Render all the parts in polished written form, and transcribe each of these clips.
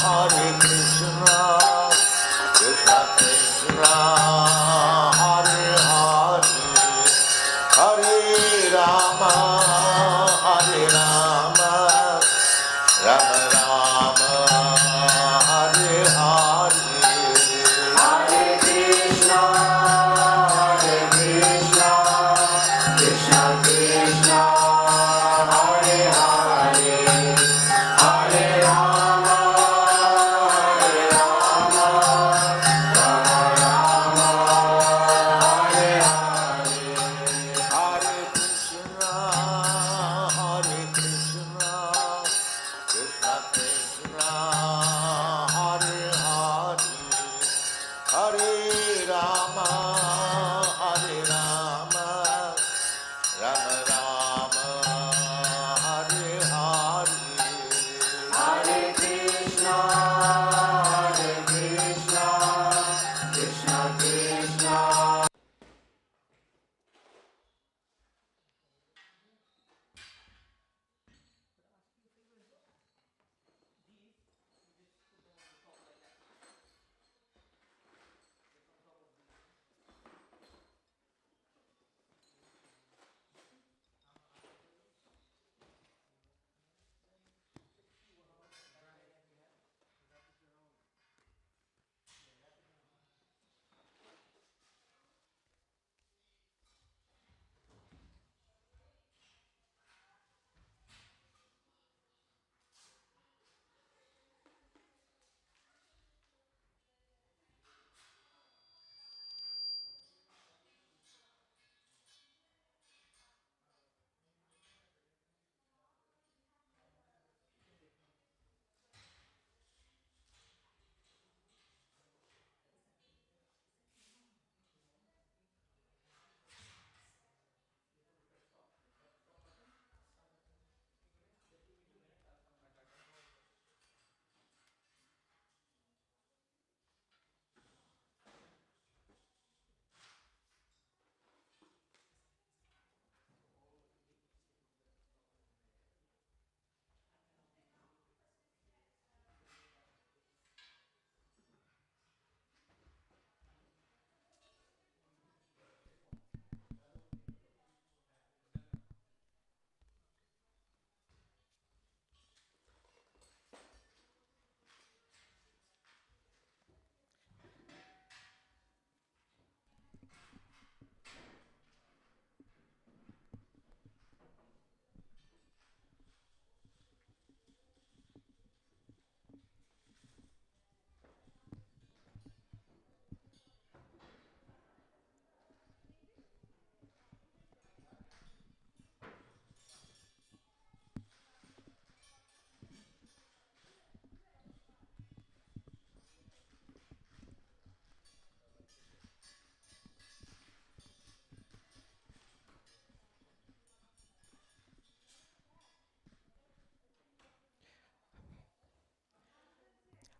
Hare Krishna, Krishna Krishna, Hare Hare, Hare Rama, Hare Rama, Rama Rama, Hare Hare. Hare Krishna, Krishna Krishna, Hare Hare, Hare Rama, Rama Rama, Hare Hare. Hare Krishna, Krishna Krishna, Hare Hare, Hare Rama, Rama Rama, Hare Hare. Hare Krishna, Krishna Krishna.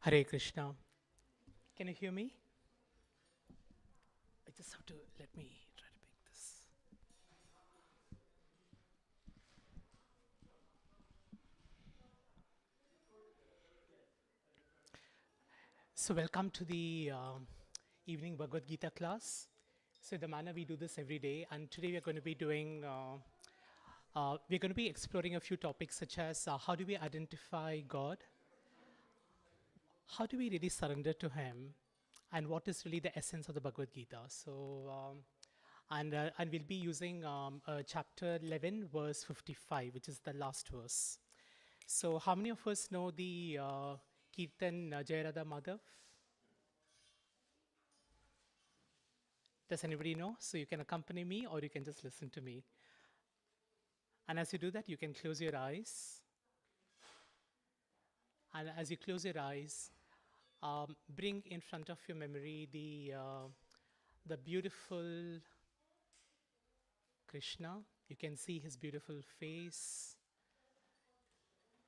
Hare Krishna. Can you hear me? I just have to let me try to pick this. So, welcome to the evening Bhagavad Gita class. So, the manner we do this every day, and today we are going to be doing. We're going to be exploring a few topics such as how do we identify God, how do we really surrender to Him, and what is really the essence of the Bhagavad Gita. So, and we'll be using chapter 11, verse 55, which is the last verse. So, how many of us know the Kirtan Jayarada Madhav? Does anybody know? So, you can accompany me or you can just listen to me. And as you do that, you can close your eyes. And as you close your eyes, bring in front of your memory the beautiful Krishna. You can see his beautiful face.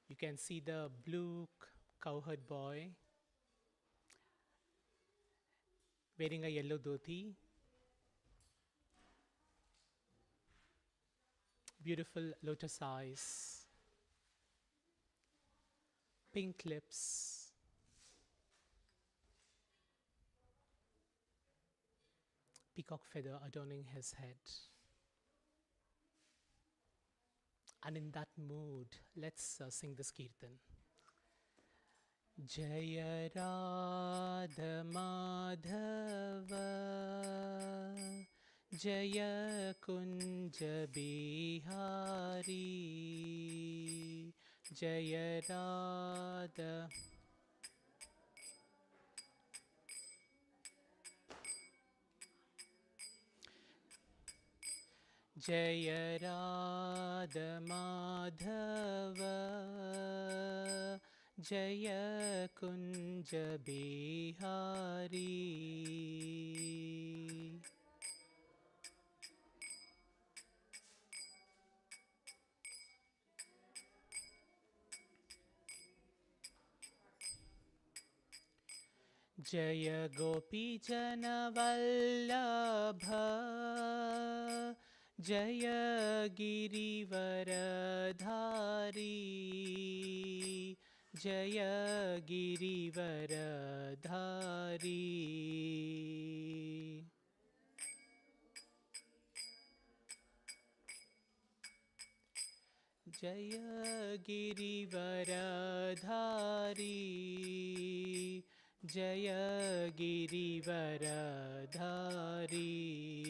You can see the blue cowherd boy wearing a yellow dhoti, beautiful lotus eyes, pink lips, peacock feather adorning his head. And in that mood, let's sing this kirtan. Jaya Radha Madhava Jaya Kunja Bihari Jaya Radha Jaya Radha Madhava Jaya Kunja Bihari Jaya Gopi Jana Vallabha Jaya Girivaradhari Jaya Girivaradhari Jaya Girivaradhari Jaya Girivaradhari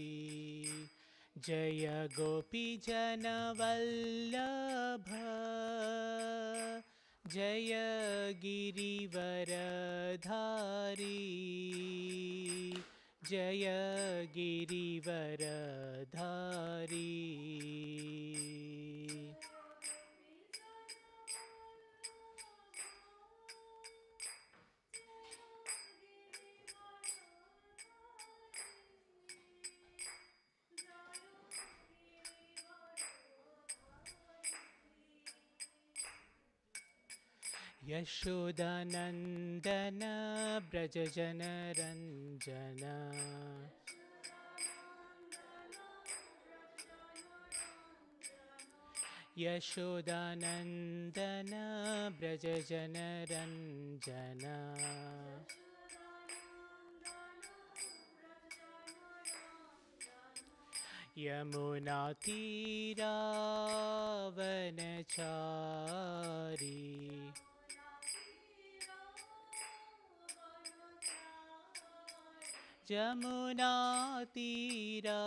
Jaya Gopi Jana Vallabha Jaya Girivaradhari Jaya Girivaradhari Yashodanandana Brajajana Ranjana Yashodanandana Brajajana Ranjana Yamuna Tira Vanachari Jamuna Tira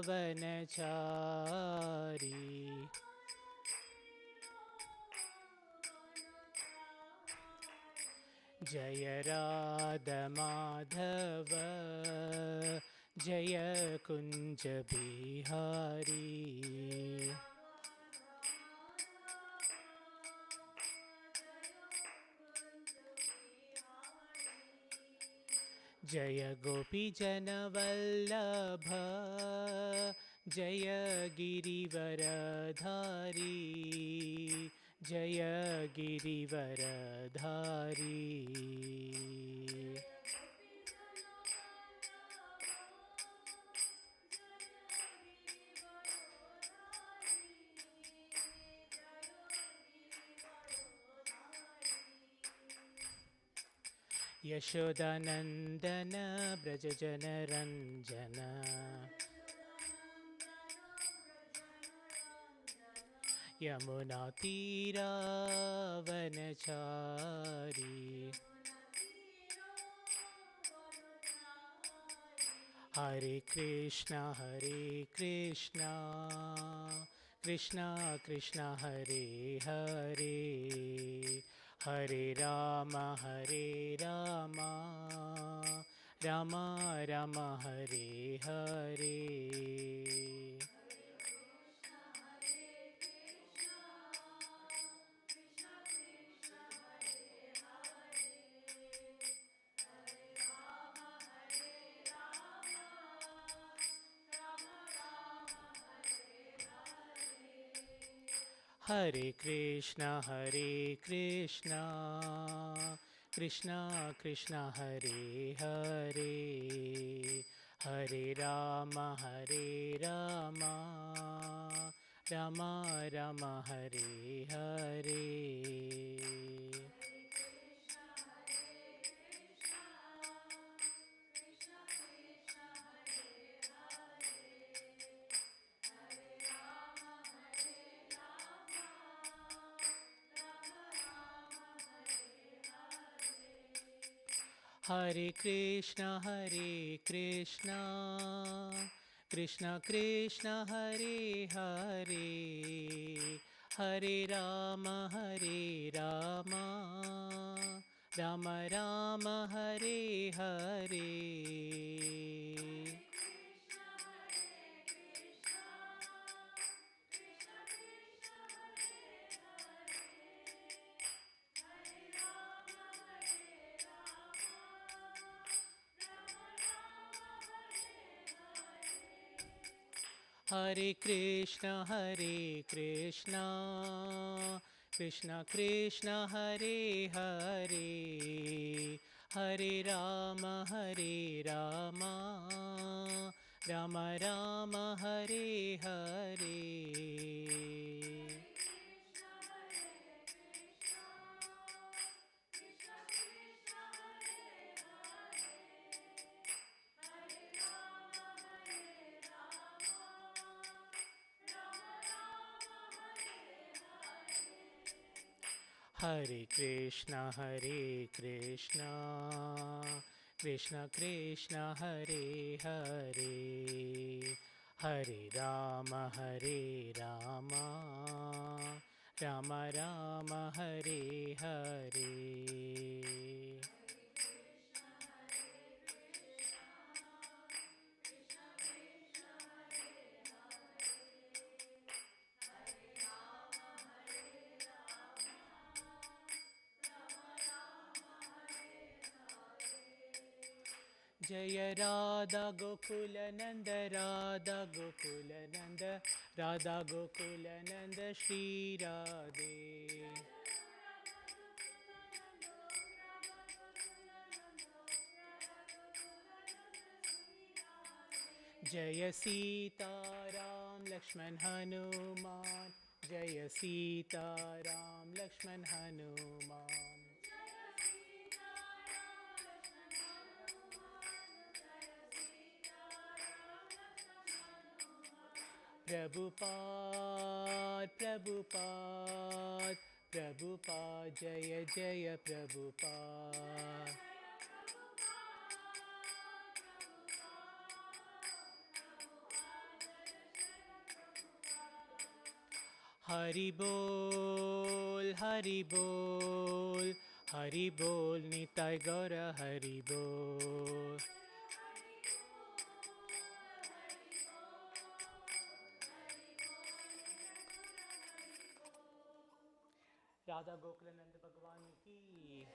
Vanachari Jaya Radha Madhava Jaya Kunja Bihari Jaya Gopi Jana Vallabha Jaya Girivaradhari Jaya Girivaradhari Yashodanandana Brajajana Ranjana Yamuna Tira Vanachari Hare Krishna Krishna Krishna Hare Hare Hare Rama Rama Rama Hare Hare Hare Krishna Krishna Krishna Hare Hare Hare Rama Rama Rama Hare Hare Hare Krishna, Krishna Krishna, Hare Hare, Hare Rama, Rama Rama, Hare Hare. Hare Krishna, Krishna Krishna, Hare Hare, Hare Rama, Rama Rama, Hare Hare. Hare Krishna, Krishna Krishna, Hare Hare, Hare Rama, Rama Rama, Hare Hare. Jaya Radha Gokula Nanda, Radha Gokula Nanda, Shri Radhe. Jaya Sita Ram Lakshman Hanuman, Jaya Sita Ram Lakshman Hanuman. Prabhupada, Prabhupada, Jaya Jaya Prabhupada. Hari Bol, Hari Bol, Hari Bol, Nitai Gaura Hari Bol. Radha Gokulanand Bhagwan ki,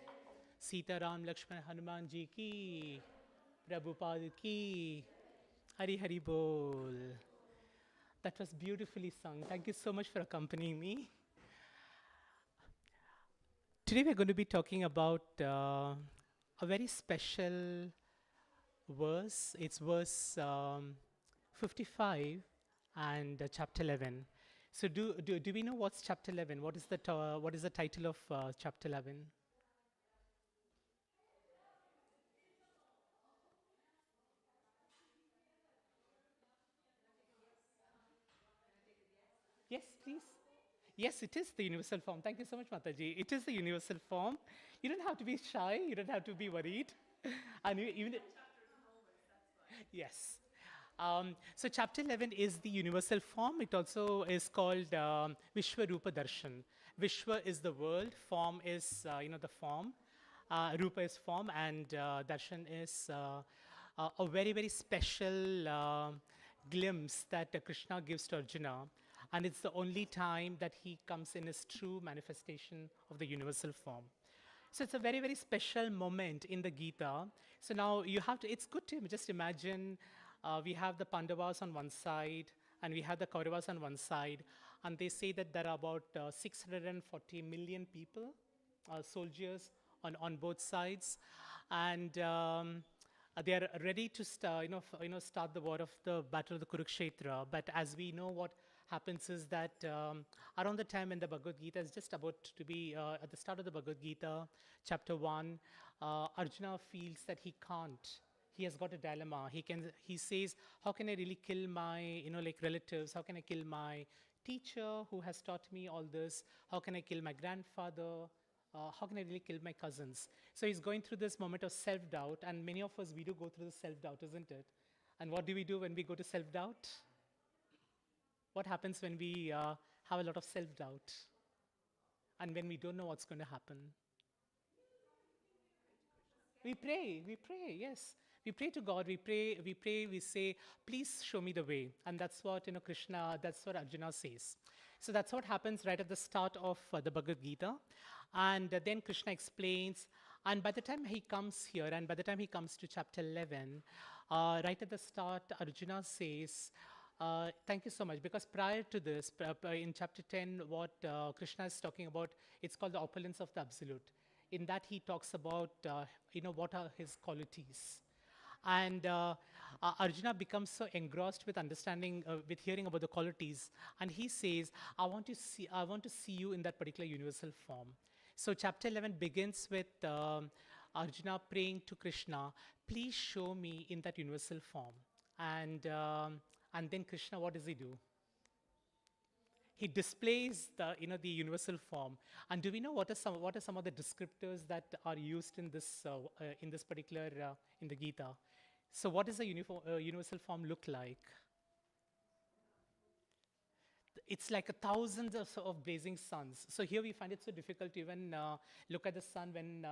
Sita Ram Lakshman Hanuman ji ki, Prabhupada ki, Hari Hari Bol. That was beautifully sung. Thank you so much for accompanying me. Today we're going to be talking about a very special verse. It's verse 55 and chapter 11. So do we know what's chapter 11? What is the title of chapter 11? Yes, please. Yes, it is the universal form. Thank you so much, Mataji. It is the universal form. You don't have to be shy. You don't have to be worried. And even yes. So chapter 11 is the universal form. It also is called Vishwa Rupa Darshan. Vishwa is the world. Form is the form. Rupa is form, and Darshan is a very very special glimpse that Krishna gives to Arjuna, and it's the only time that he comes in his true manifestation of the universal form. So it's a very, very special moment in the Gita. So now you have to, it's good to just imagine we have the Pandavas on one side and we have the Kauravas on one side. And they say that there are about 640 million people, soldiers on both sides. And they are ready to start the war of the battle of the Kurukshetra. But as we know, what happens is that around the time when the Bhagavad Gita is just about to be at the start of the Bhagavad Gita, chapter 1, Arjuna feels that he can't. He has got a dilemma. He says, how can I really kill my relatives? How can I kill my teacher who has taught me all this? How can I kill my grandfather? how can I really kill my cousins? So he's going through this moment of self-doubt, and many of us, we do go through the self-doubt, isn't it? And what do we do when we go to self-doubt? What happens when we have a lot of self-doubt and when we don't know what's going to happen? We pray, yes. We pray to God, we say, please show me the way. And that's what, Krishna, that's what Arjuna says. So that's what happens right at the start of the Bhagavad Gita. And then Krishna explains, and by the time he comes here, and by the time he comes to chapter 11, right at the start, Arjuna says, thank you so much, because prior to this, in chapter 10, what Krishna is talking about, it's called the opulence of the Absolute. In that, he talks about, what are his qualities. And Arjuna becomes so engrossed with understanding, with hearing about the qualities, and he says, I want to see you in that particular universal form. So chapter 11 begins with Arjuna praying to Krishna, please show me in that universal form. And then Krishna, what does he do? He displays the universal form. And do we know what are some of the descriptors that are used in this particular in the Gita? So what does the universal form look like? It's like thousands of blazing suns. So here we find it so difficult to even look at the sun when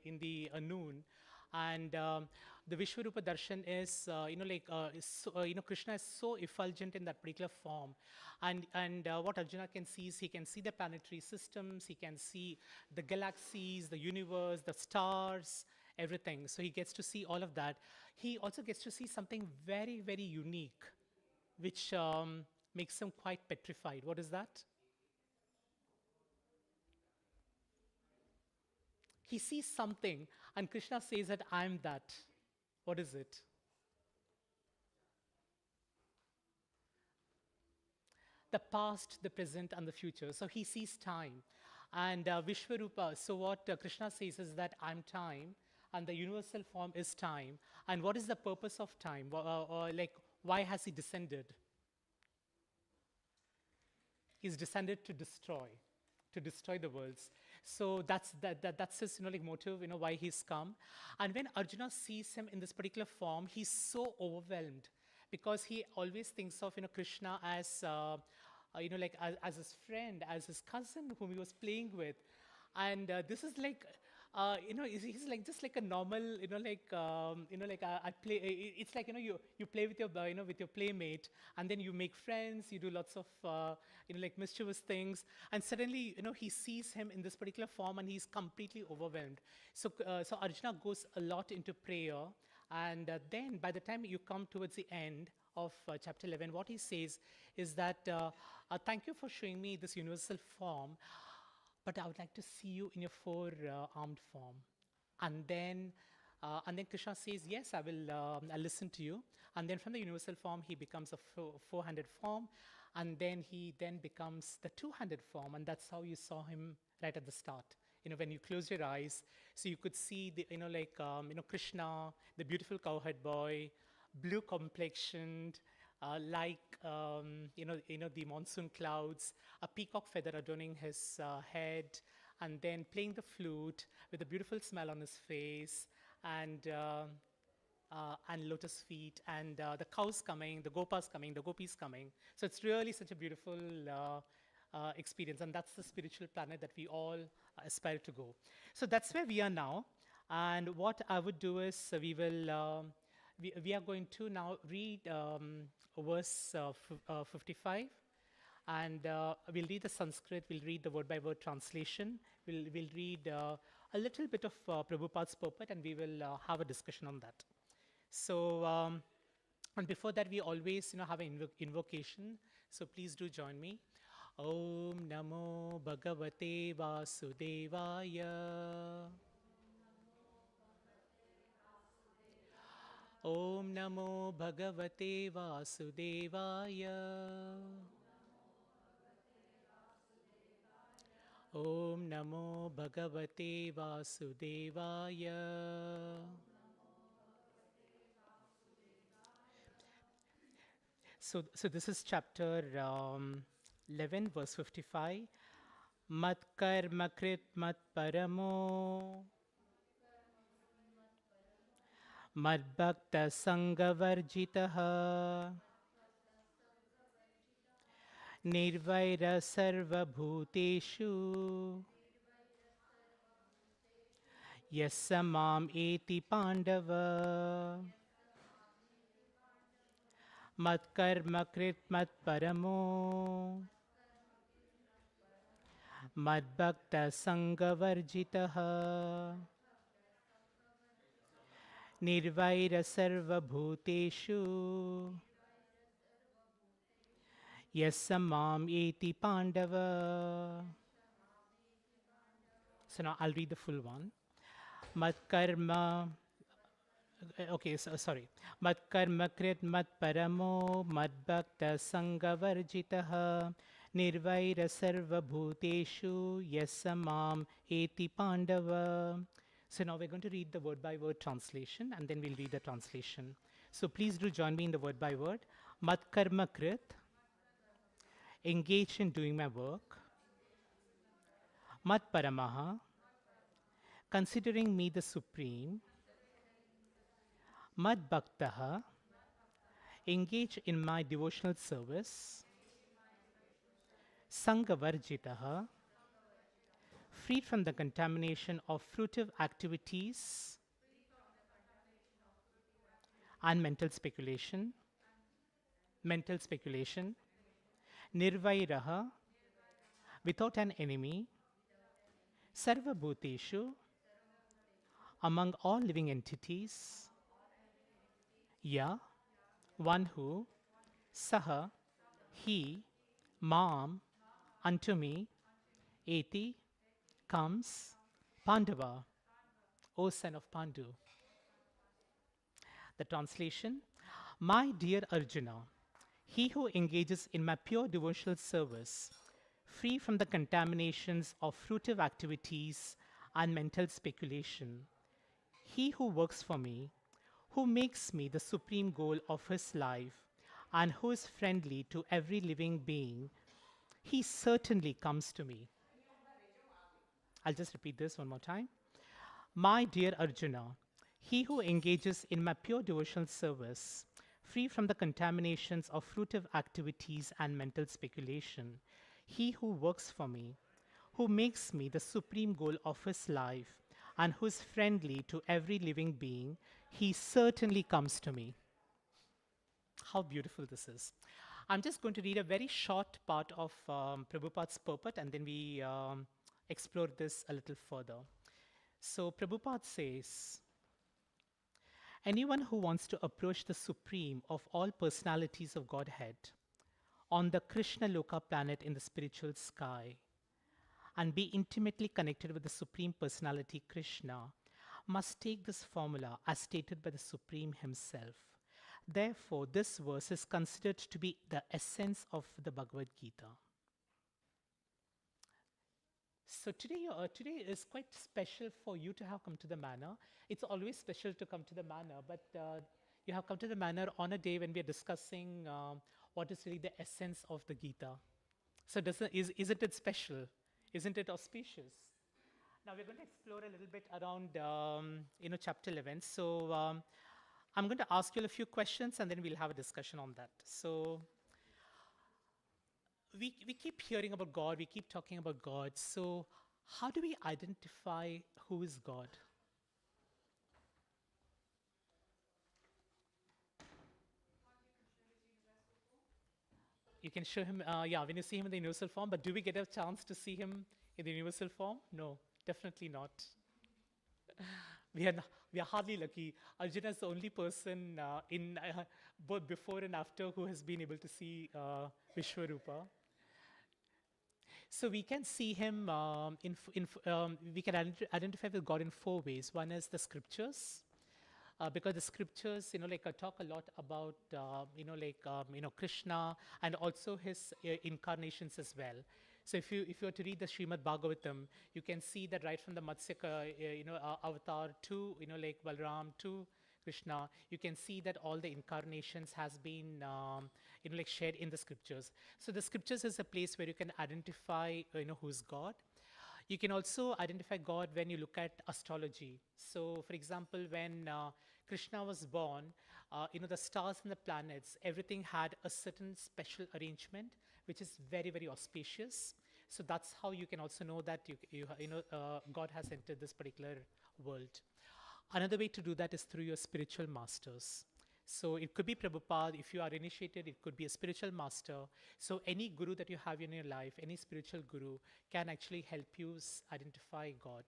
in the noon. And the Vishwarupa Darshan is, Krishna is so effulgent in that particular form. And what Arjuna can see is he can see the planetary systems, he can see the galaxies, the universe, the stars, everything. So he gets to see all of that. He also gets to see something very, very unique, which makes him quite petrified. What is that? He sees something, and Krishna says that I'm that. What is it? The past, the present, and the future. So he sees time. And Vishwarupa, so what Krishna says is that I'm time, and the universal form is time. And what is the purpose of time? Why has he descended? He's descended to destroy the worlds. So that's his motive, why he's come. And when Arjuna sees him in this particular form, he's so overwhelmed because he always thinks of Krishna as as his friend, as his cousin whom he was playing with. And this is like he's like just like a normal, I play. It's like you play with your with your playmate, and then you make friends. You do lots of mischievous things, and suddenly he sees him in this particular form, and he's completely overwhelmed. So Arjuna goes a lot into prayer, and then by the time you come towards the end of chapter 11, what he says is that thank you for showing me this universal form, but I would like to see you in your four-armed form. And then Krishna says, yes, I'll listen to you. And then from the universal form, he becomes a four-handed form. And then he becomes the two-handed form. And that's how you saw him right at the start. When you close your eyes, so you could see the, Krishna, the beautiful cowherd boy, blue complexioned, the monsoon clouds, a peacock feather adorning his head, and then playing the flute with a beautiful smile on his face, and lotus feet, and the cows coming, the gopas coming, the gopis coming. So it's really such a beautiful experience, and that's the spiritual planet that we all aspire to go. So that's where we are now, and what I would do is we are going to now read verse 55, and we'll read the Sanskrit, we'll read the word-by-word translation, we'll read a little bit of Prabhupada's purport, and we will have a discussion on that. So, and before that, we always have an invocation, so please do join me. Om Namo Bhagavate Vasudevaya. Om Namo Bhagavate Vasudevaya. Om Namo Bhagavate Vasudevaya. So this is chapter 11, verse 55. Matkarmakrit matparamo Madbhakta Sangavarjitaha Nirvaira Sarvabhuteshu Yassa Mam Eti Pandava Matkarmakrit matparamo Madbhakta Sangavarjitaha Nirvaira Sarvabhuteshu Yassa Mam Eti Pandava. So now I'll read the full one. Matkarma, okay, so, sorry. Matkarma krit matparamo madbhakta sangavarjitaha nirvaira sarva bhuteshu yassa mam eti pandava. So now we're going to read the word by word translation and then we'll read the translation. So please do join me in the word by word. Matkarma krit, engaged in doing my work. Matparamaha, considering me the supreme. Madbhaktaha, engage in my devotional service. Sangavarjitaha, freed from the contamination of fruitive activities and mental speculation. Nirvairaha, without an enemy. Sarvabhuteshu, among all living entities. Ya, one who. Saha, he. Mam, unto me. Eti, comes. Pandava, O son of Pandu. The translation: My dear Arjuna, he who engages in my pure devotional service, free from the contaminations of fruitive activities and mental speculation, he who works for me, who makes me the supreme goal of his life, and who is friendly to every living being, he certainly comes to me. I'll just repeat this one more time. My dear Arjuna, he who engages in my pure devotional service, free from the contaminations of fruitive activities and mental speculation, he who works for me, who makes me the supreme goal of his life, and who is friendly to every living being, he certainly comes to me. How beautiful this is. I'm just going to read a very short part of Prabhupada's purport and then we explore this a little further. So Prabhupada says, anyone who wants to approach the supreme of all personalities of Godhead on the Krishna Loka planet in the spiritual sky and be intimately connected with the Supreme Personality Krishna must take this formula as stated by the Supreme himself. Therefore, this verse is considered to be the essence of the Bhagavad Gita. So today is quite special for you to have come to the manor. It's always special to come to the manor, but you have come to the manor on a day when we are discussing what is really the essence of the Gita. So isn't it special? Isn't it auspicious? Now we're going to explore a little bit around chapter 11. So I'm going to ask you a few questions and then we'll have a discussion on that. So we keep hearing about God, we keep talking about God. So how do we identify who is God? You can show him, when you see him in the universal form, but do we get a chance to see him in the universal form? No, definitely not. We are hardly lucky. Arjuna is the only person in both before and after who has been able to see Vishwarupa. So we can see him, we can identify with God in 4 ways. One is the scriptures, because the scriptures, talk a lot about, Krishna and also his incarnations as well. So if you were to read the Srimad Bhagavatam, you can see that right from the Matsya, avatar to, Balram to Krishna, you can see that all the incarnations has been like shared in the scriptures. So the scriptures is a place where you can identify who's God. You can also identify God when you look at astrology. So, for example, when Krishna was born, the stars and the planets, everything had a certain special arrangement, which is very, very auspicious. So that's how you can also know that God has entered this particular world. Another way to do that is through your spiritual masters. So it could be Prabhupada, if you are initiated, it could be a spiritual master. So any guru that you have in your life, any spiritual guru, can actually help you identify God.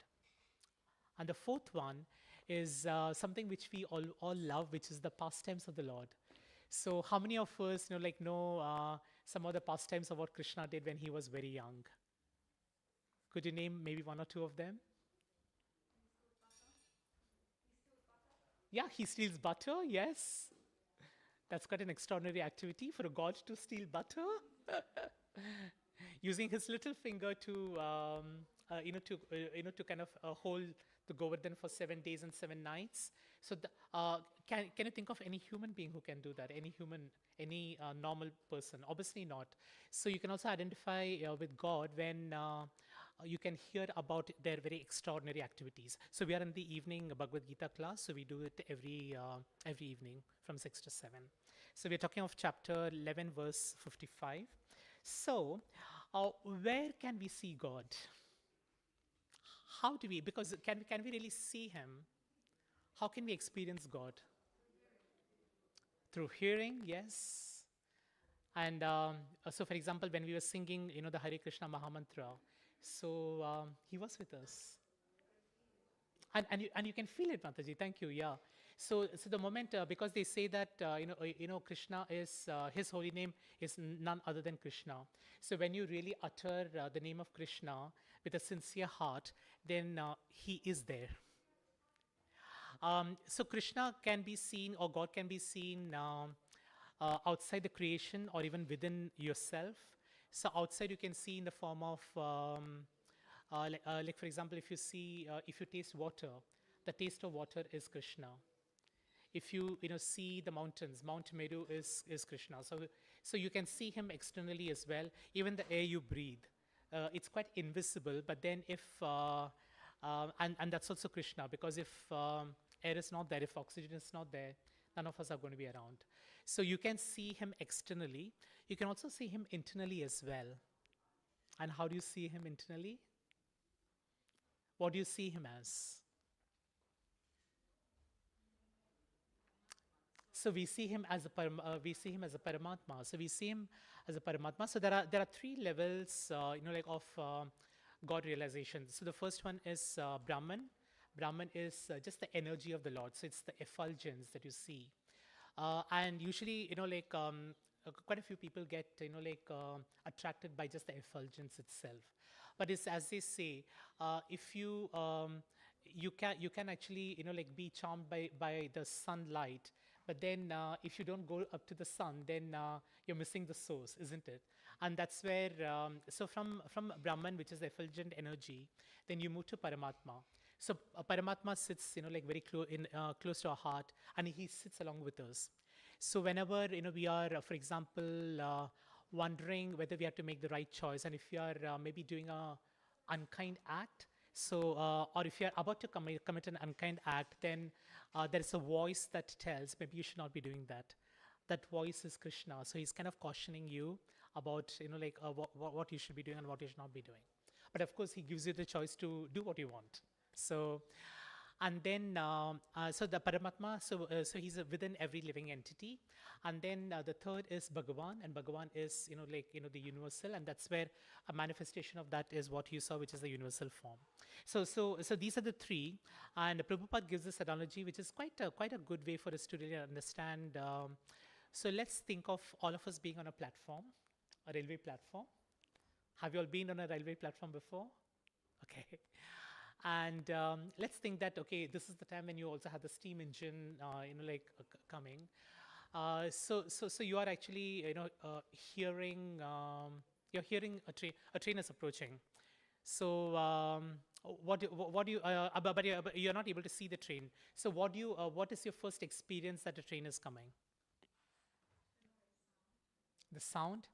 And the fourth one is something which we all love, which is the pastimes of the Lord. So how many of us, know some of the pastimes of what Krishna did when he was very young? Could you name maybe one or two of them? Yeah, he steals butter, yes. That's quite an extraordinary activity for a god to steal butter. Using his little finger to kind of hold the Govardhan for 7 days and 7 nights. So, can you think of any human being who can do that? Any normal person? Obviously not. So you can also identify with God when you can hear about their very extraordinary activities. So we are in the evening Bhagavad Gita class, so we do it every evening from 6 to 7. So we're talking of chapter 11, verse 55. So, where can we see God? How do we? Because can we really see Him? How can we experience God? Through hearing, yes. And so, for example, when we were singing, the Hare Krishna Mahamantra, so He was with us. And you can feel it, Mataji. Thank you. Yeah. So the moment because they say that Krishna is his holy name is none other than Krishna. So when you really utter the name of Krishna with a sincere heart, then he is there. So Krishna can be seen, or God can be seen outside the creation, or even within yourself. So outside you can see in the form of like for example, if you taste water, the taste of water is Krishna. If you see the mountains, Mount Meru is Krishna. So you can see him externally as well. Even the air you breathe, it's quite invisible. But then if and that's also Krishna, because if air is not there, if oxygen is not there, none of us are going to be around. So you can see him externally. You can also see him internally as well. And how do you see him internally? What do you see him as? So we see him as a Paramatma. So we see him as a Paramatma. So there are three levels, of God realization. So the first one is Brahman. Brahman is just the energy of the Lord. So it's the effulgence that you see. And usually, quite a few people get, attracted by just the effulgence itself. But it's as they say, if you you can actually be charmed by the sunlight, but then if you don't go up to the sun, then you're missing the source, isn't it? And that's where so from Brahman, which is the effulgent energy, then you move to Paramatma. So Paramatma sits very close to our heart, and he sits along with us. So whenever we are for example wondering whether we have to make the right choice, and if you are maybe doing a unkind act, so or if you're about to commit an unkind act, then there is a voice that tells maybe you should not be doing that. That voice is Krishna. So he's kind of cautioning you about what you should be doing and what you should not be doing. But of course, he gives you the choice to do what you want. So and then so the Paramatma, so he's within every living entity. And then the third is Bhagavan, and Bhagavan is the universal, and that's where a manifestation of that is what you saw, which is the universal form. So these are the three, and Prabhupada gives this analogy, which is quite a good way for us to really understand. So let's think of all of us being on a platform, a railway platform. Have you all been on a railway platform before? Okay. And let's think that, okay, this is the time when you also have the steam engine, coming. So you are actually, hearing, you're hearing a train is approaching. So what do you? But you're not able to see the train. So what do you? What is your first experience that the train is coming? The sound.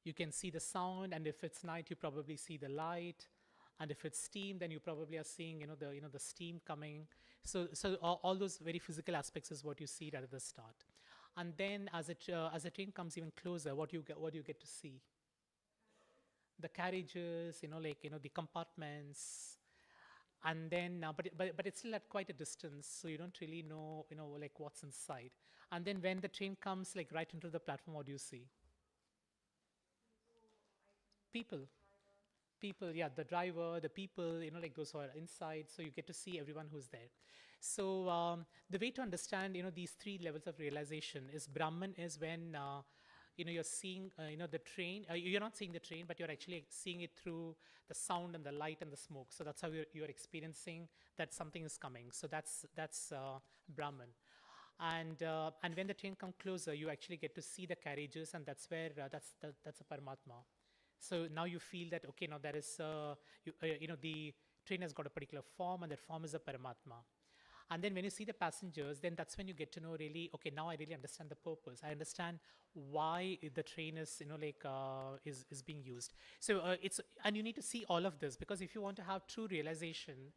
You can see the sound, and if it's night, you probably see the light, and if it's steam, then you probably are seeing the steam coming. So all those very physical aspects is what you see right at the start, and then as the train comes even closer, what do you get to see? The carriages, the compartments, and then but it's still at quite a distance, so you don't really know like what's inside. And then when the train comes like right into the platform, what do you see? People. People, yeah, the driver, the people, like those who are inside, so you get to see everyone who's there. So the way to understand these three levels of realization is Brahman is when you're seeing the train. You're not seeing the train, but you're actually seeing it through the sound and the light and the smoke. So that's how you're experiencing that something is coming. So that's Brahman. And when the train comes closer, you actually get to see the carriages, and that's where that's a Paramatma. So now you feel that okay, now there is the train has got a particular form, and that form is a Paramatma. And then when you see the passengers, then that's when you get to know really, okay, now I really understand the purpose. I understand why the train is, is being used. So and you need to see all of this, because if you want to have true realization,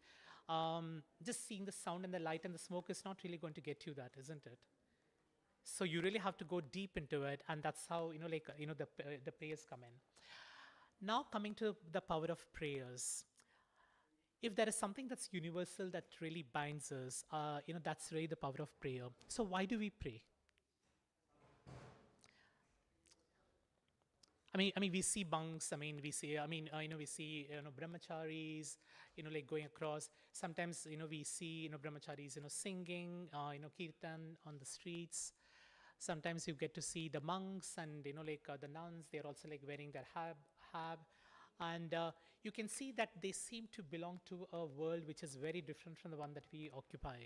just seeing the sound and the light and the smoke is not really going to get you that, isn't it? So you really have to go deep into it, and that's how, the prayers come in. Now coming to the power of prayers. If there is something that's universal that really binds us, that's really the power of prayer. So why do we pray? I mean, we see monks. We see, brahmacharis, like going across. Sometimes, we see, brahmacharis, singing, kirtan on the streets. Sometimes you get to see the monks and, the nuns. They're also like wearing their hab, and you can see that they seem to belong to a world which is very different from the one that we occupy.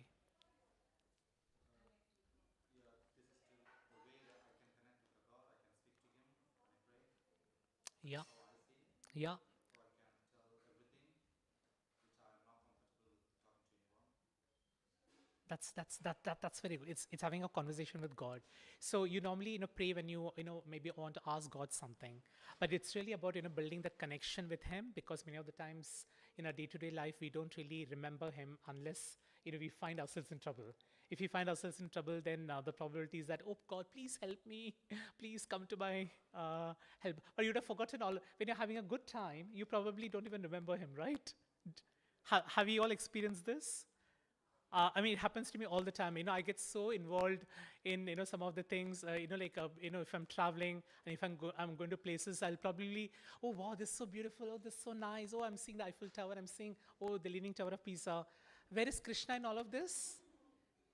Yeah, yeah. That's very good. It's having a conversation with God. So you normally pray when you maybe want to ask God something, but it's really about building that connection with Him, because many of the times in our day-to-day life we don't really remember Him unless we find ourselves in trouble. If we find ourselves in trouble, then the probability is that, oh God, please help me, please come to my help. But you'd have forgotten all. When you're having a good time, you probably don't even remember Him, right? Have you all experienced this? It happens to me all the time. I get so involved in some of the things. If I'm traveling and if I'm going to places, I'll probably, oh wow, this is so beautiful. Oh, this is so nice. Oh, I'm seeing the Eiffel Tower. I'm seeing, oh, the Leaning Tower of Pisa. Where is Krishna in all of this?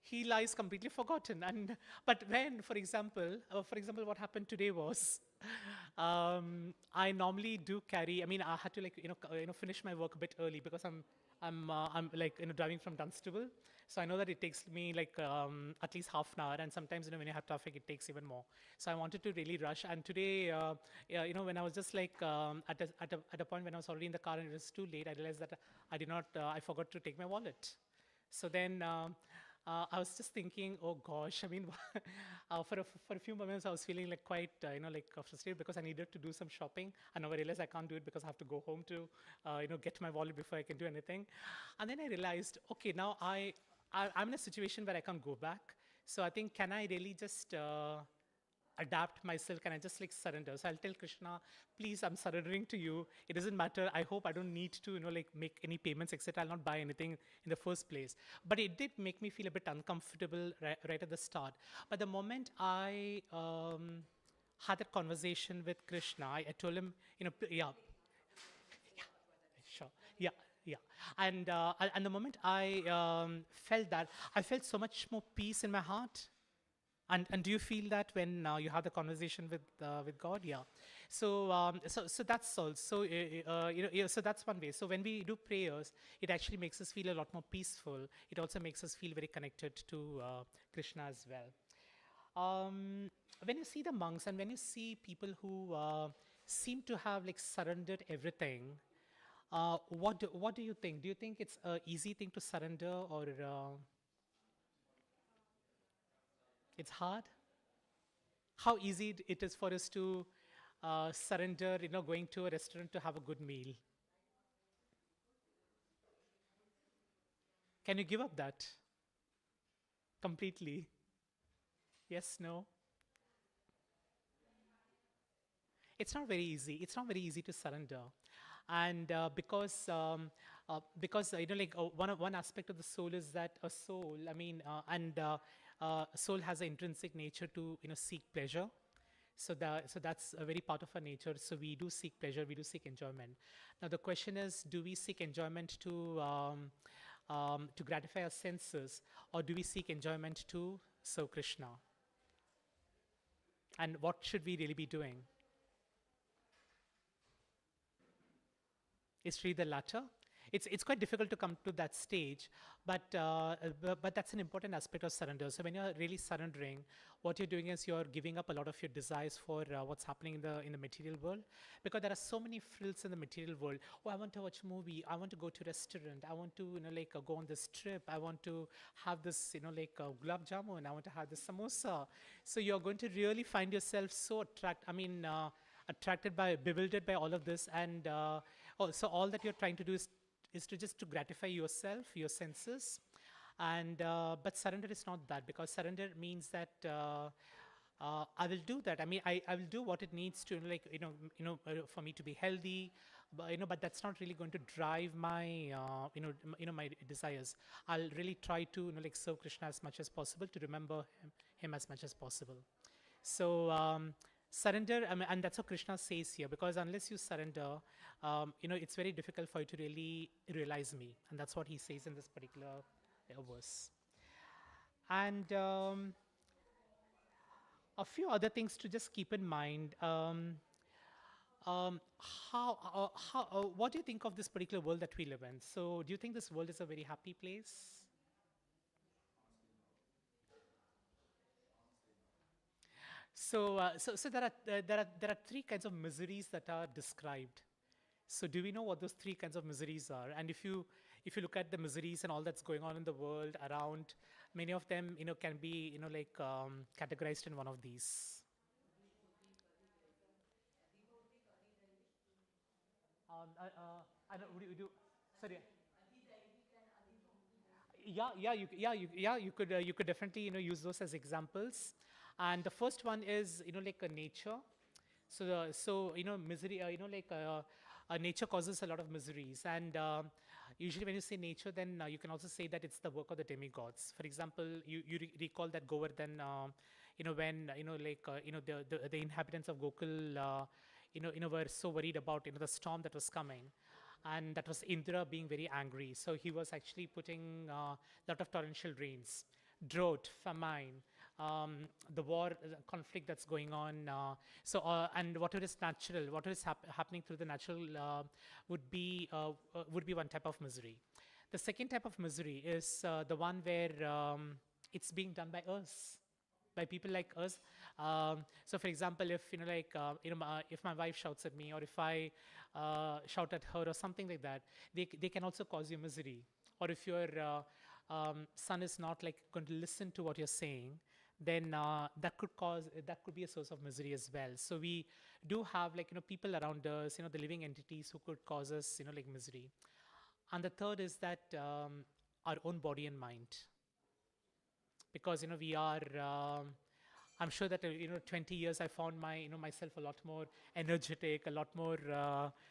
He lies completely forgotten. And but when, for example, what happened today was, I normally do carry. I had to finish my work a bit early because I'm like driving from Dunstable, so I know that it takes me like at least half an hour, and sometimes when you have traffic, it takes even more. So I wanted to really rush, and today, yeah, when I was just like at a point when I was already in the car and it was too late, I realized that I forgot to take my wallet. So then I was just thinking, oh gosh, for a few moments I was feeling like quite, frustrated because I needed to do some shopping. And now I realized I can't do it because I have to go home to, get my wallet before I can do anything. And then I realized, okay, now I'm in a situation where I can't go back. So I think, can I really just adapt myself? Can I just like surrender? So I'll tell Krishna, please, I'm surrendering to you. It doesn't matter. I hope I don't need to, make any payments, etc. I'll not buy anything in the first place. But it did make me feel a bit uncomfortable right at the start. But the moment I had that conversation with Krishna, I told him, yeah, sure, yeah. Yeah, and the moment I felt that, I felt so much more peace in my heart. And do you feel that when you have the conversation with God? Yeah. So that's all. So yeah, so that's one way. So when we do prayers, it actually makes us feel a lot more peaceful. It also makes us feel very connected to Krishna as well. When you see the monks and when you see people who seem to have like surrendered everything, What do you think? Do you think it's a easy thing to surrender, or it's hard? How easy it is for us to surrender, going to a restaurant to have a good meal? Can you give up that completely? Yes, no? It's not very easy. It's not very easy to surrender, and because one aspect of the soul is that a soul. I mean, and soul has an intrinsic nature to seek pleasure. So that's a very part of our nature. So we do seek pleasure. We do seek enjoyment. Now the question is, do we seek enjoyment to gratify our senses, or do we seek enjoyment to serve Krishna? And what should we really be doing? It's really the latter. It's quite difficult to come to that stage, but that's an important aspect of surrender. So when you're really surrendering, what you're doing is you're giving up a lot of your desires for what's happening in the material world, because there are so many frills in the material world. Oh, I want to watch a movie. I want to go to a restaurant. I want to go on this trip. I want to have this gulab jamun. I want to have this samosa. So you're going to really find yourself so attracted by, bewildered by all of this, and so all that you're trying to do is to just to gratify yourself, your senses, and but surrender is not that, because surrender means that I will do that. I mean, I will do what it needs to, for me to be healthy, but that's not really going to drive my, my desires. I'll really try to, serve Krishna as much as possible, to remember him as much as possible. So surrender, I mean, and that's what Krishna says here, because unless you surrender, it's very difficult for you to really realize me, and that's what he says in this particular verse. And a few other things to just keep in mind. What do you think of this particular world that we live in? So, do you think this world is a very happy place? So there are three kinds of miseries that are described. So do we know what those three kinds of miseries are? And if you look at the miseries and all that's going on in the world around, many of them can be categorized in one of these. I don't, would you, sorry. You could definitely use those as examples. And the first one is a nature. So misery, nature causes a lot of miseries, and usually when you say nature, then you can also say that it's the work of the demigods. For example, you recall that Govardhan, when the inhabitants of Gokul, were so worried about the storm that was coming, and that was Indra being very angry. So he was actually putting a lot of torrential rains, drought, famine, the war, the conflict that's going on. And whatever is natural, whatever is happening through the natural, would be one type of misery. The second type of misery is the one where it's being done by us, by people like us. So, for example, if if my wife shouts at me, or if I shout at her, or something like that, they can also cause you misery. Or if your son is not going to listen to what you're saying, then that could be a source of misery as well. So we do have people around us, the living entities who could cause us misery. And the third is that our own body and mind, because we are I'm sure that 20 years I found myself a lot more energetic, a lot more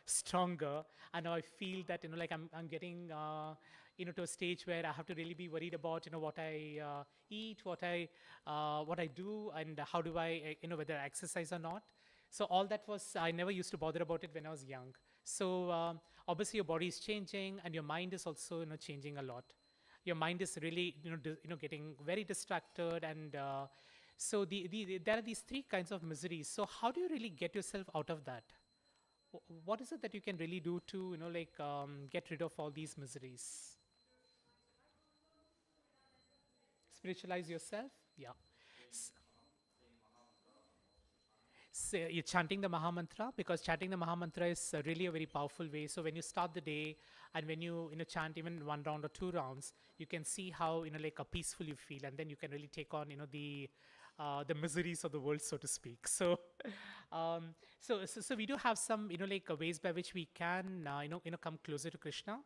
stronger, and now I feel that I'm getting to a stage where I have to really be worried about what I eat, what I do, and how do I whether I exercise or not. So all that was, I never used to bother about it when I was young. So obviously your body is changing, and your mind is also changing a lot. Your mind is really getting very distracted, and so there are these three kinds of miseries. So how do you really get yourself out of that? What is it that you can really do to get rid of all these miseries? Spiritualize yourself? Yeah. you're chanting the Mahamantra, because chanting the Mahamantra is really a very powerful way. So when you start the day and when you chant even one round or two rounds, you can see how like a peaceful you feel, and then you can really take on the miseries of the world, so to speak. So, so we do have some like ways by which we can come closer to Krishna.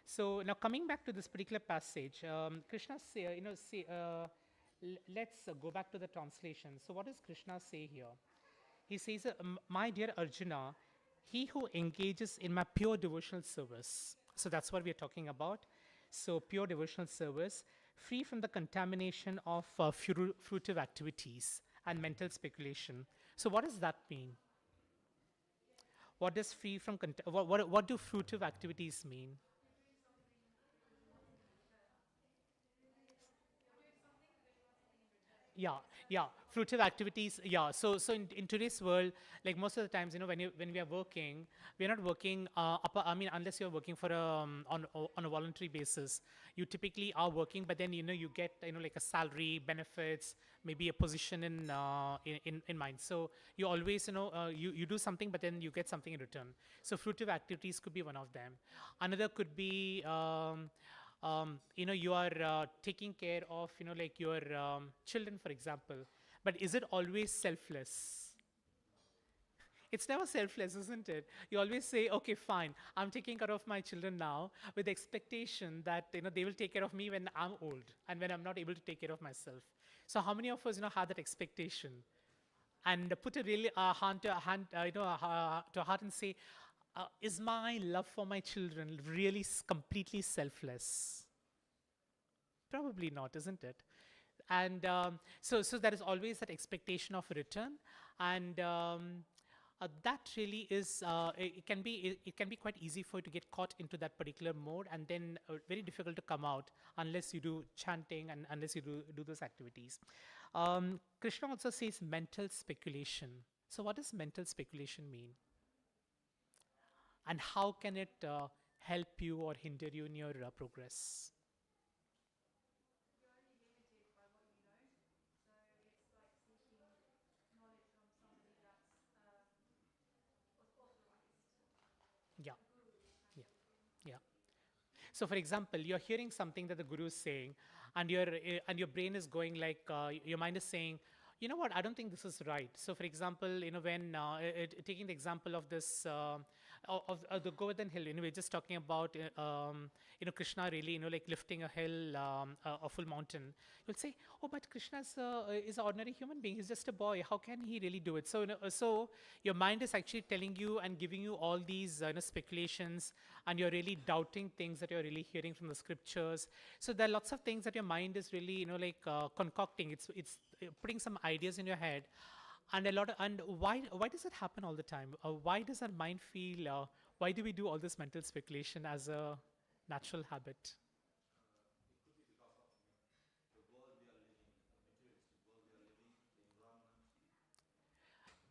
So now coming back to this particular passage, Krishna say let's go back to the translation. So what does Krishna say here? He says, my dear Arjuna, he who engages in my pure devotional service. So that's what we are talking about. So pure devotional service, free from the contamination of fruitive activities and mental speculation. So what does that mean? What does free from, what do fruitive activities mean? Yeah, yeah, fruitive activities. Yeah, so in today's world, like most of the times, when we are working, we are not working. I mean, unless you're working for on a voluntary basis, you typically are working, but then you get like a salary, benefits, maybe a position in mind. So you always you do something, but then you get something in return. So fruitive activities could be one of them. Another could be. You are taking care of like your children, for example, but is it always selfless? It's never selfless, isn't it? You always say, okay, fine, I'm taking care of my children now with the expectation that they will take care of me when I'm old and when I'm not able to take care of myself. So how many of us have that expectation and put a really hand to a hand, to a heart and say, is my love for my children really completely selfless? Probably not, isn't it? And so there is always that expectation of return, and that really is it can be quite easy for you to get caught into that particular mode, and then very difficult to come out unless you do chanting and unless you do those activities. Krishna also says mental speculation. So what does mental speculation mean? And how can it help you or hinder you in your progress? Yeah, yeah, yeah. So, for example, you're hearing something that the guru is saying, and your brain is going like your mind is saying, you know what? I don't think this is right. So, for example, when taking the example of this of the Govardhan hill, we're just talking about Krishna really like lifting a hill, a full mountain. You'll say, oh, but Krishna is an ordinary human being. He's just a boy. How can he really do it? So, so your mind is actually telling you and giving you all these speculations, and you're really doubting things that you're really hearing from the scriptures. So there are lots of things that your mind is really like concocting. It's putting some ideas in your head, and why does it happen all the time? Why does our mind feel? Why do we do all this mental speculation as a natural habit?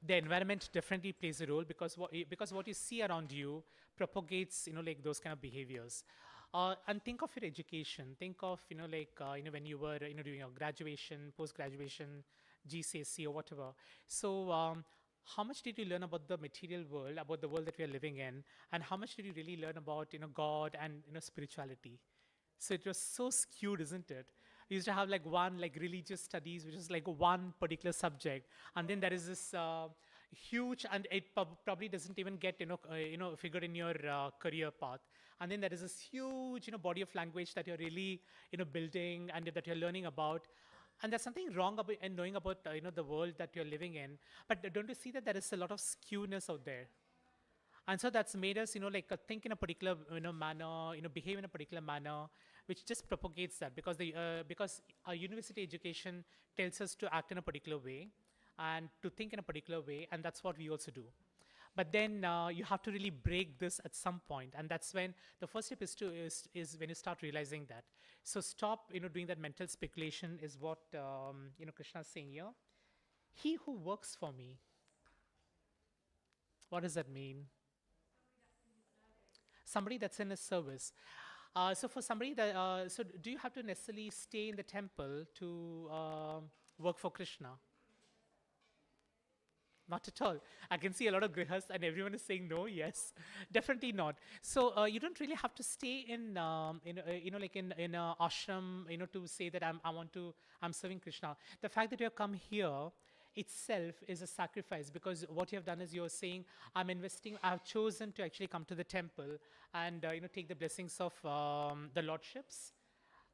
The environment definitely plays a role, because what you see around you propagates like those kind of behaviors. And think of your education. Think of like when you were doing your graduation, post graduation, GCSE or whatever. So how much did you learn about the material world, about the world that we are living in, and how much did you really learn about God and spirituality? So it was so skewed, isn't it? We used to have like one like religious studies, which is like one particular subject, and then there is this huge, and it probably doesn't even get figured in your career path. And then there is this huge body of language that you're really building and that you're learning about. And there's something wrong about and knowing about the world that you're living in. But don't you see that there is a lot of skewness out there? And so that's made us like think in a particular manner, behave in a particular manner, which just propagates that, because our university education tells us to act in a particular way and to think in a particular way, and that's what we also do. But then you have to really break this at some point, and that's when the first step is when you start realizing that. So stop doing that mental speculation, is what Krishna is saying here. He who works for me, what does that mean? Somebody that's in a service. So for somebody that, so do you have to necessarily stay in the temple to work for Krishna? Not at all. I can see a lot of grihas and everyone is saying no. Yes, definitely not. So you don't really have to stay like in a ashram, to say that I'm serving Krishna. The fact that you have come here itself is a sacrifice, because what you have done is you're saying, I've chosen to actually come to the temple and take the blessings of the lordships,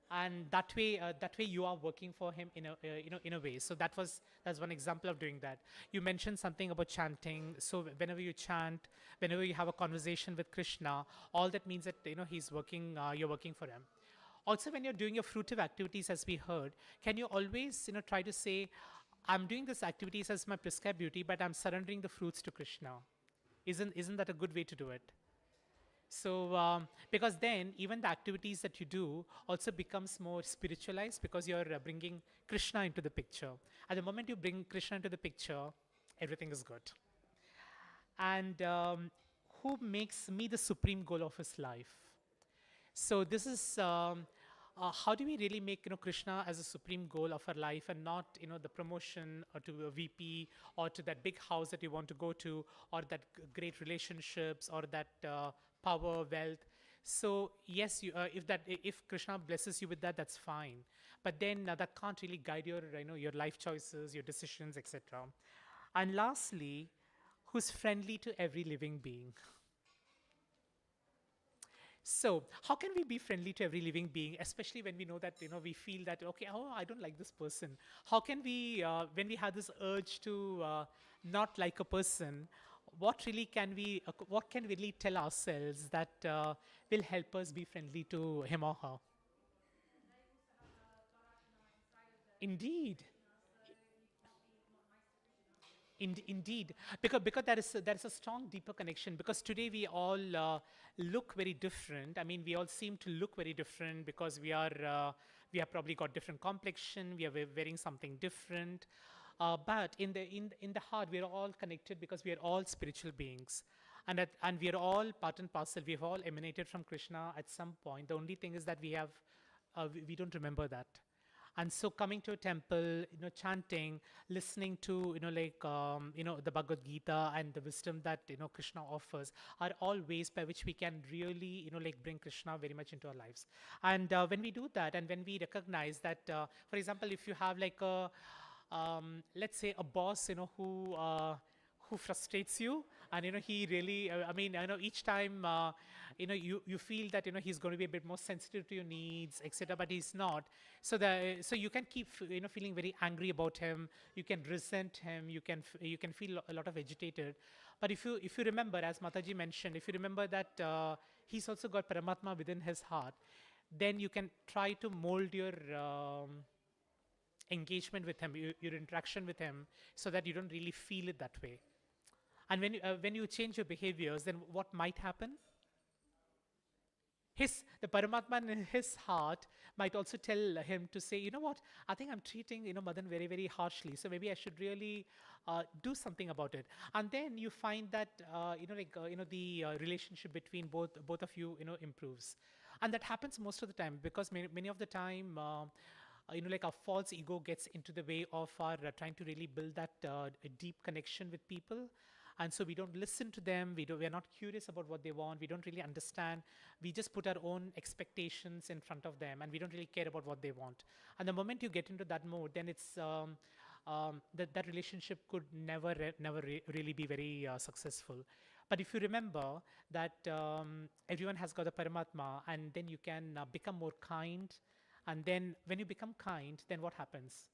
and that way you are working for him in a way. So that's one example of doing that. You mentioned something about chanting. So whenever you chant, whenever you have a conversation with Krishna, all that means that he's working, you're working for him. Also, when you're doing your fruitive activities, as we heard, can you always try to say, I'm doing these activities as my prescribed duty, but I'm surrendering the fruits to Krishna? Isn't that a good way to do it? So, because then even the activities that you do also becomes more spiritualized, because you're bringing Krishna into the picture. At the moment you bring Krishna into the picture, everything is good. And who makes me the supreme goal of his life? So this is how do we really make Krishna as a supreme goal of our life, and not the promotion or to a VP, or to that big house that you want to go to, or that great relationships, or that power, wealth. So yes, if Krishna blesses you with that, that's fine. But then that can't really guide your life choices, your decisions, etc. And lastly, who's friendly to every living being? So how can we be friendly to every living being, especially when we know that we feel that, okay, oh, I don't like this person? How can we, when we have this urge to not like a person, what can we really tell ourselves that will help us be friendly to him or her? Indeed. Indeed, because there is a strong deeper connection. Because today we all look very different. I mean, we all seem to look very different because we have probably got different complexion. We are wearing something different. But in the heart, we are all connected because we are all spiritual beings, and we are all part and parcel. We have all emanated from Krishna at some point. The only thing is that we don't remember that. And so coming to a temple, chanting, listening to, the Bhagavad Gita and the wisdom that, Krishna offers, are all ways by which we can really, bring Krishna very much into our lives. And when we do that, and when we recognize that, for example, if you have like let's say a boss, who frustrates you, and he really, I mean, I know each time, you feel that he's going to be a bit more sensitive to your needs, etc., but he's not. So you can keep feeling very angry about him. You can resent him. You can feel a lot of agitated. But if you remember, as Mataji mentioned, if you remember that he's also got Paramatma within his heart, then you can try to mold your engagement with him, your interaction with him, so that you don't really feel it that way. And when you change your behaviors, then what might happen? The Paramatma in his heart might also tell him to say, you know what, I think I'm treating Madan very, very harshly, so maybe I should really do something about it. And then you find that the relationship between both of you improves. And that happens most of the time, because many of the time like our false ego gets into the way of our trying to really build that a deep connection with people. And so we don't listen to them. We are not curious about what they want. We don't really understand. We just put our own expectations in front of them, and we don't really care about what they want. And the moment you get into that mode, then it's that relationship could never really be very successful. But if you remember that everyone has got a Paramatma, and then you can become more kind. And then when you become kind, then what happens?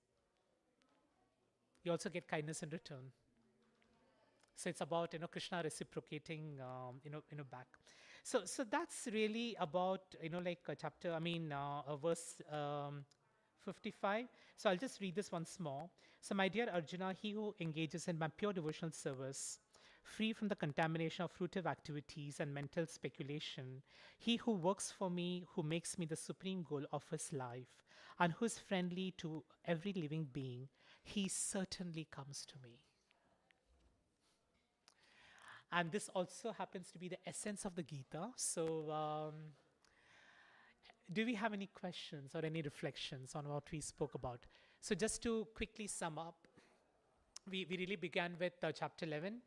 You also get kindness in return. So it's about Krishna reciprocating back. So that's really about like a chapter. I mean verse 55. So I'll just read this once more. So my dear Arjuna, he who engages in my pure devotional service, free from the contamination of fruitive activities and mental speculation, he who works for me, who makes me the supreme goal of his life, and who is friendly to every living being, he certainly comes to me. And this also happens to be the essence of the Gita. So do we have any questions or any reflections on what we spoke about? So just to quickly sum up, we really began with chapter 11.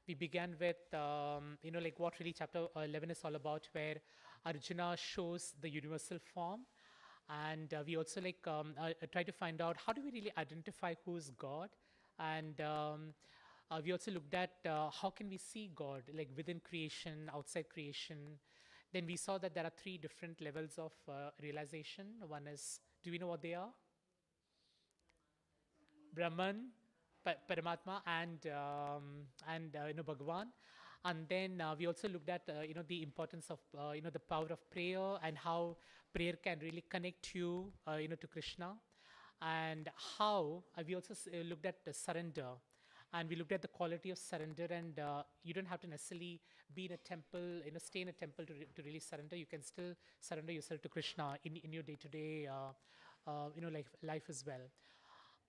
We began with, like what really chapter 11 is all about, where Arjuna shows the universal form. And we also try to find out how do we really identify who's God. And we also looked at how can we see God, like within creation, outside creation. Then we saw that there are three different levels of realization. One is, do we know what they are? Brahman, Paramatma, and Bhagavan. And then we also looked at the importance of the power of prayer and how prayer can really connect you to Krishna, and how we also looked at the surrender, and we looked at the quality of surrender. And you don't have to necessarily be in a temple, stay in a temple to really surrender. You can still surrender yourself to Krishna in your day-to-day life as well.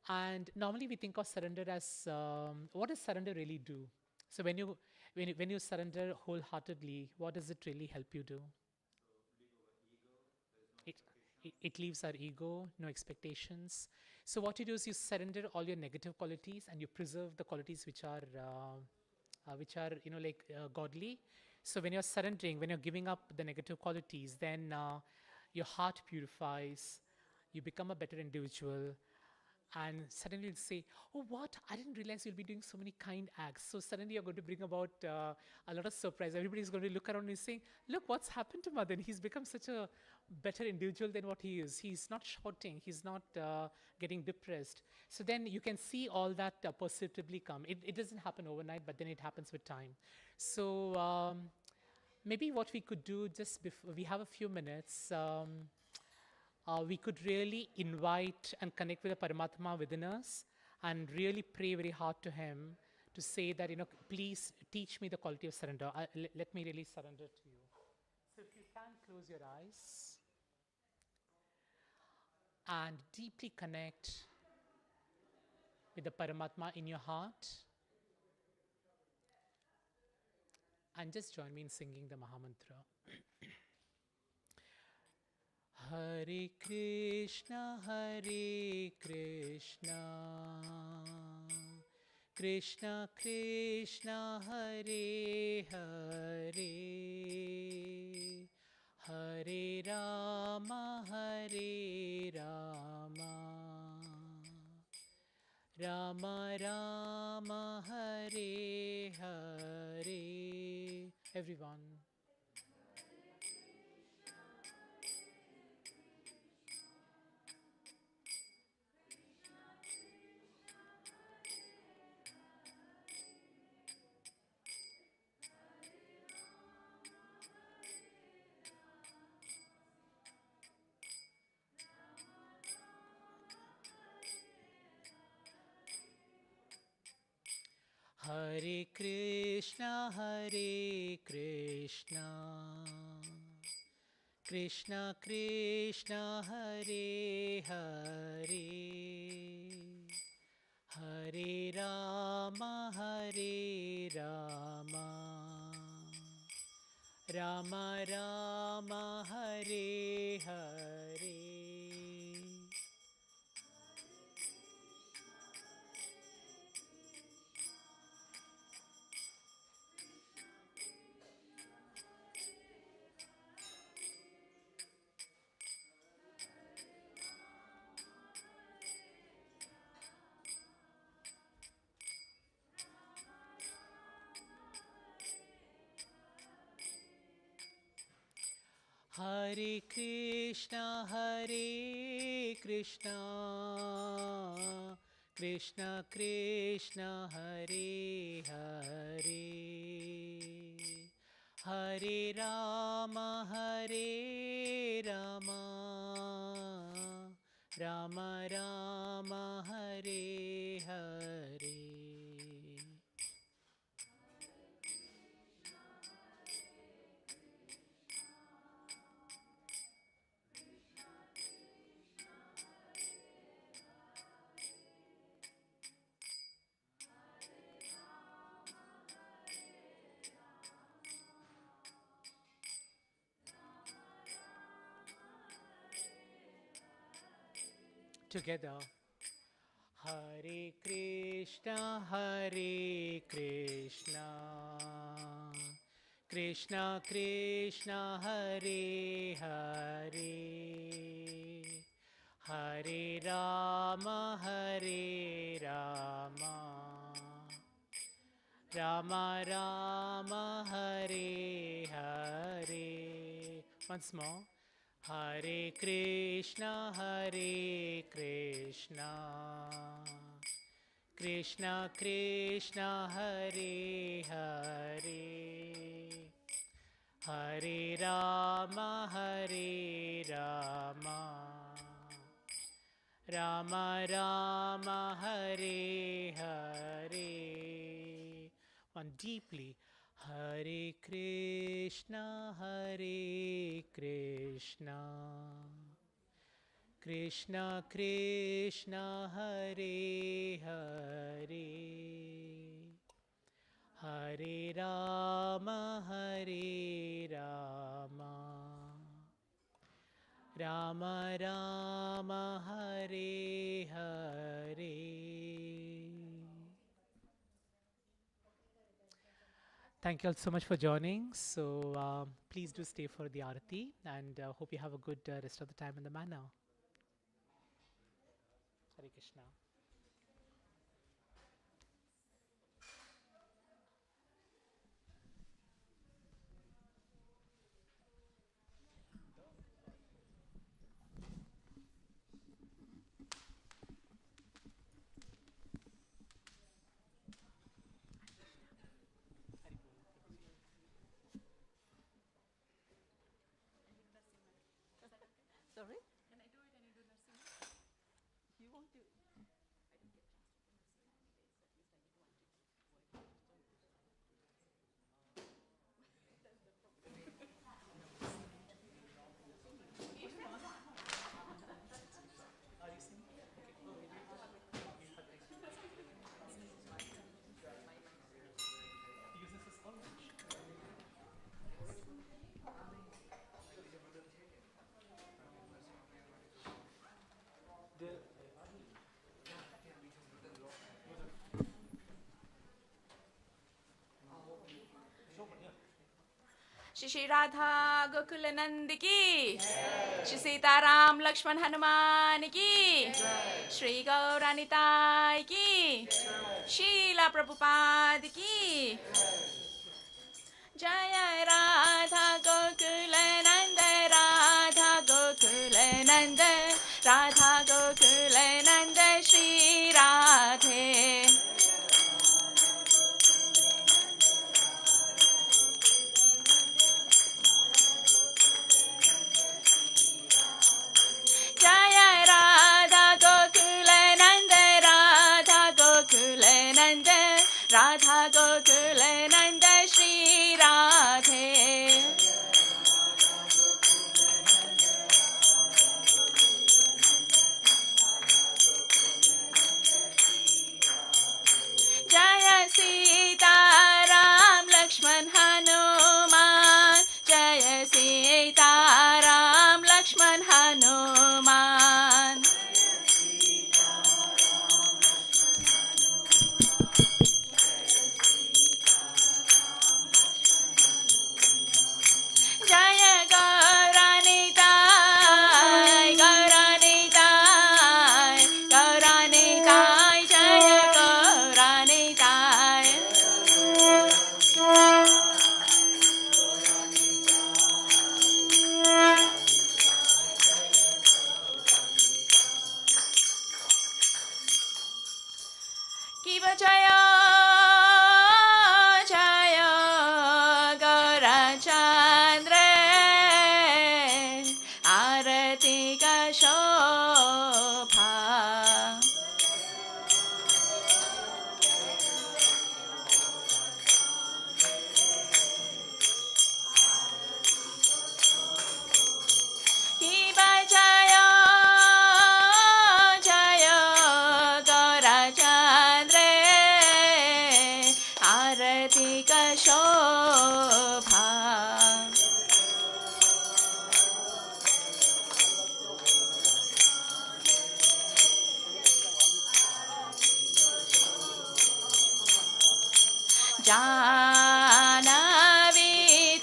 And normally we think of surrender as what does surrender really do? So when you surrender wholeheartedly, what does it really help you do? It, it leaves our ego, no expectations. So what you do is you surrender all your negative qualities and you preserve the qualities which are godly. So when you're surrendering, when you're giving up the negative qualities, then your heart purifies. You become a better individual, and suddenly you'll say, oh, what? I didn't realize you'll be doing so many kind acts. So suddenly you're going to bring about a lot of surprise. Everybody's going to look around and saying, look, what's happened to Madan? He's become such a better individual than what he is. He's not shouting. He's not getting depressed. So then you can see all that perceptibly come. It doesn't happen overnight, but then it happens with time. So maybe what we could do just before we have a few minutes, we could really invite and connect with the Paramatma within us and really pray very hard to him to say that, please teach me the quality of surrender. Let me really surrender to you. So if you can close your eyes and deeply connect with the Paramatma in your heart, and just join me in singing the Mahamantra. Hare Krishna, Krishna Krishna, Hare Hare, Hare Rama, Rama Rama, Hare Hare. Everyone. Hare Krishna, Krishna Krishna, Hare Hare, Hare Rama, Rama Rama, Hare Hare. Hare Krishna, Krishna Krishna, Hare Hare, Hare Rama, Rama Rama, Hare Hare. Together. Hare Krishna, Hare Krishna, Krishna Krishna, Hare Hare, Hare Rama, Hare Rama, Rama Rama, Hare Hare. Once more. Hare Krishna, Hare Krishna, Krishna Krishna, Hare Hare, Hare Rama, Hare Rama, Rama Rama, Hare Hare. One deeply. Hare Krishna, Hare Krishna, Krishna Krishna, Hare Hare, Hare Rama, Hare Rama, Rama Rama, Hare Hare. Thank you all so much for joining. So please do stay for the Arati, and hope you have a good rest of the time in the manor. Hare Krishna. Sorry? Can I do it and you do nursing? You won't do. Shri Radha Gokul नंद की, श्री सीताराम लक्ष्मण हनुमान की, श्री गौरानिताय की, शीला प्रभुपाद की। जय राधा गोकुल नंद, राधा गोकुल नंद, राधा गोकुल नंद श्री राधे। जय राधा गोकुल नंद, राधा गोकुल नंद, राधा गोकुल नंद श्री राधे। जय सीताराम लक्ष्मण हनुमान, जय सीताराम लक्ष्मण हनुमान। जय गौरानिताय, गौरानिताय, गौरानिताय, जय गौरानिताय। की बजाय जय गौरचंद्र, आरती का शोभा। की बजाय जय Gaurachandra, Janavi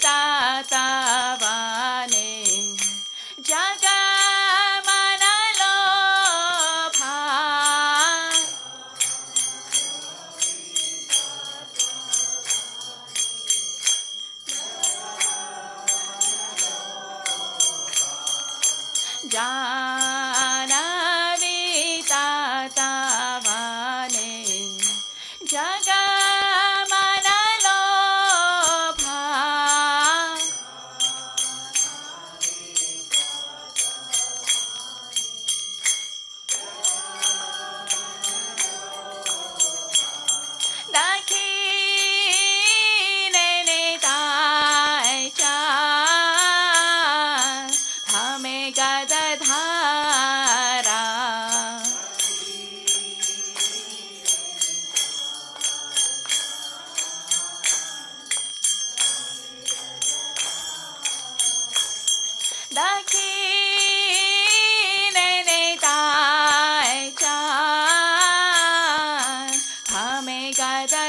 tatavane jagamanalobha Janavi tatavane jagamanalobha Dakhine tai chan hame gadadhara Dakhine tai chan hame gadadhara